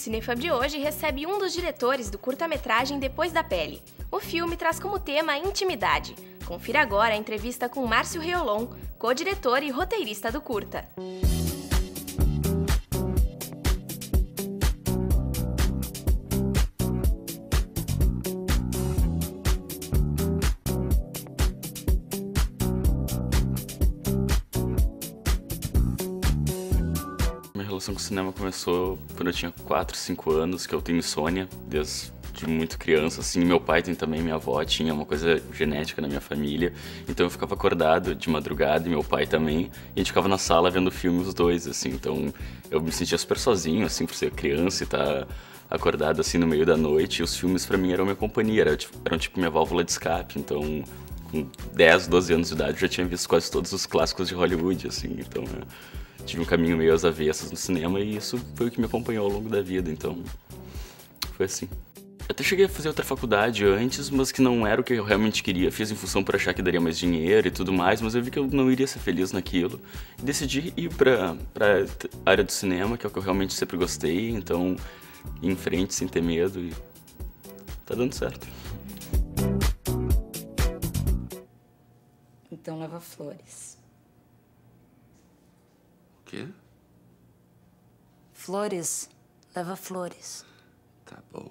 Cinefab de hoje recebe um dos diretores do curta-metragem Depois da Pele. O filme traz como tema a intimidade. Confira agora a entrevista com Márcio Reolon, co-diretor e roteirista do curta. Minha relação com o cinema começou quando eu tinha 4, 5 anos, que eu tenho insônia desde muito criança, assim. Meu pai tem também, minha avó tinha uma coisa genética na minha família, então eu ficava acordado de madrugada e meu pai também, e a gente ficava na sala vendo filme os dois, assim. Então eu me sentia super sozinho, assim, por ser criança e estar acordado, assim, no meio da noite, e os filmes pra mim eram minha companhia, eram tipo minha válvula de escape. Então com 10, 12 anos de idade eu já tinha visto quase todos os clássicos de Hollywood, assim. Então tive um caminho meio às avessas no cinema e isso foi o que me acompanhou ao longo da vida, então foi assim. Eu até cheguei a fazer outra faculdade antes, mas que não era o que eu realmente queria. Fiz em função por achar que daria mais dinheiro e tudo mais, mas eu vi que eu não iria ser feliz naquilo. E decidi ir pra área do cinema, que é o que eu realmente sempre gostei, então ir em frente sem ter medo e tá dando certo. Então leva flores. O quê? Flores. Leva flores. Tá bom.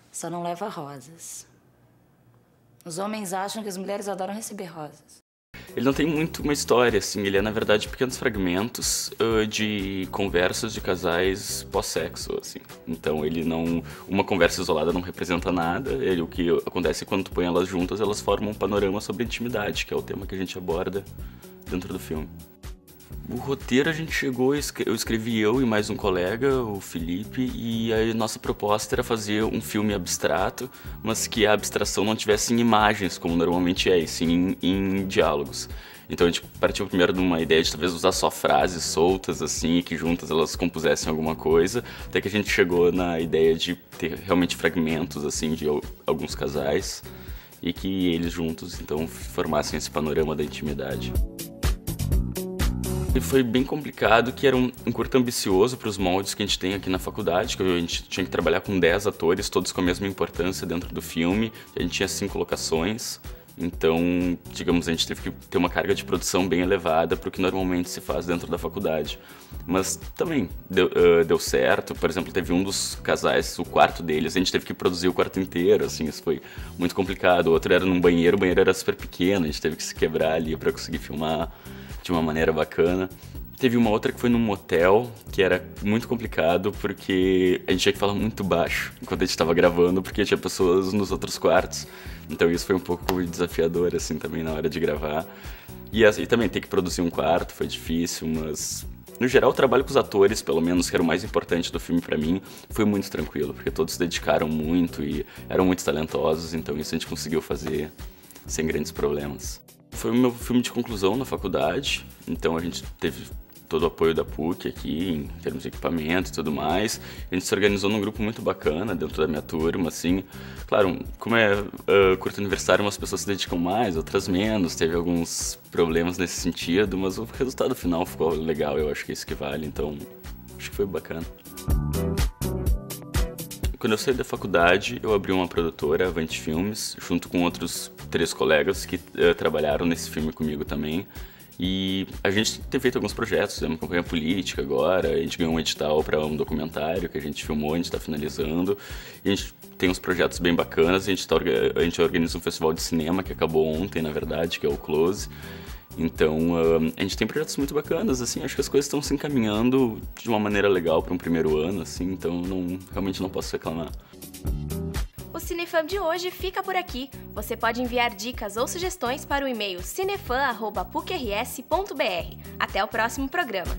Só não leva rosas. Os homens acham que as mulheres adoram receber rosas. Ele não tem muito uma história, assim. Ele é, na verdade, pequenos fragmentos de conversas de casais pós-sexo, assim. Então, ele não... Uma conversa isolada não representa nada. O que acontece é quando tu põe elas juntas, elas formam um panorama sobre intimidade, que é o tema que a gente aborda dentro do filme. O roteiro a gente chegou, eu escrevi eu e mais um colega, o Felipe, e a nossa proposta era fazer um filme abstrato, mas que a abstração não tivesse em imagens, como normalmente é, e sim em diálogos. Então a gente partiu primeiro de uma ideia de talvez usar só frases soltas, assim, e que juntas elas compusessem alguma coisa, até que a gente chegou na ideia de ter realmente fragmentos, assim, de alguns casais, e que eles juntos, então, formassem esse panorama da intimidade. E foi bem complicado, que era um curta ambicioso para os moldes que a gente tem aqui na faculdade, que a gente tinha que trabalhar com 10 atores, todos com a mesma importância dentro do filme, a gente tinha 5 locações, então, digamos, a gente teve que ter uma carga de produção bem elevada para o que normalmente se faz dentro da faculdade. Mas também deu certo. Por exemplo, teve um dos casais, o quarto deles, a gente teve que produzir o quarto inteiro, assim, isso foi muito complicado. O outro era num banheiro, o banheiro era super pequeno, a gente teve que se quebrar ali para conseguir filmar de uma maneira bacana. Teve uma outra que foi num motel, que era muito complicado, porque a gente tinha que falar muito baixo enquanto a gente estava gravando, porque tinha pessoas nos outros quartos. Então isso foi um pouco desafiador, assim, também na hora de gravar. E também ter que produzir um quarto foi difícil, mas no geral o trabalho com os atores, pelo menos, que era o mais importante do filme pra mim, foi muito tranquilo, porque todos se dedicaram muito e eram muito talentosos, então isso a gente conseguiu fazer sem grandes problemas. Foi o meu filme de conclusão na faculdade, então a gente teve todo o apoio da PUC aqui, em termos de equipamento e tudo mais. A gente se organizou num grupo muito bacana dentro da minha turma, assim. Claro, como é curta universitário, umas pessoas se dedicam mais, outras menos. Teve alguns problemas nesse sentido, mas o resultado final ficou legal, eu acho que é isso que vale, então acho que foi bacana. Quando eu saí da faculdade, eu abri uma produtora, Avante Filmes, junto com outros 3 colegas que trabalharam nesse filme comigo também. E a gente tem feito alguns projetos, fizemos uma campanha política agora, a gente ganhou um edital para um documentário que a gente filmou, a gente está finalizando. E a gente tem uns projetos bem bacanas, a gente organiza um festival de cinema que acabou ontem, na verdade, que é o Close. Então, a gente tem projetos muito bacanas, assim, acho que as coisas estão se encaminhando de uma maneira legal para um primeiro ano, assim, então realmente não posso reclamar. O Cinefam de hoje fica por aqui. Você pode enviar dicas ou sugestões para o e-mail cinefam@pucrs.br. Até o próximo programa.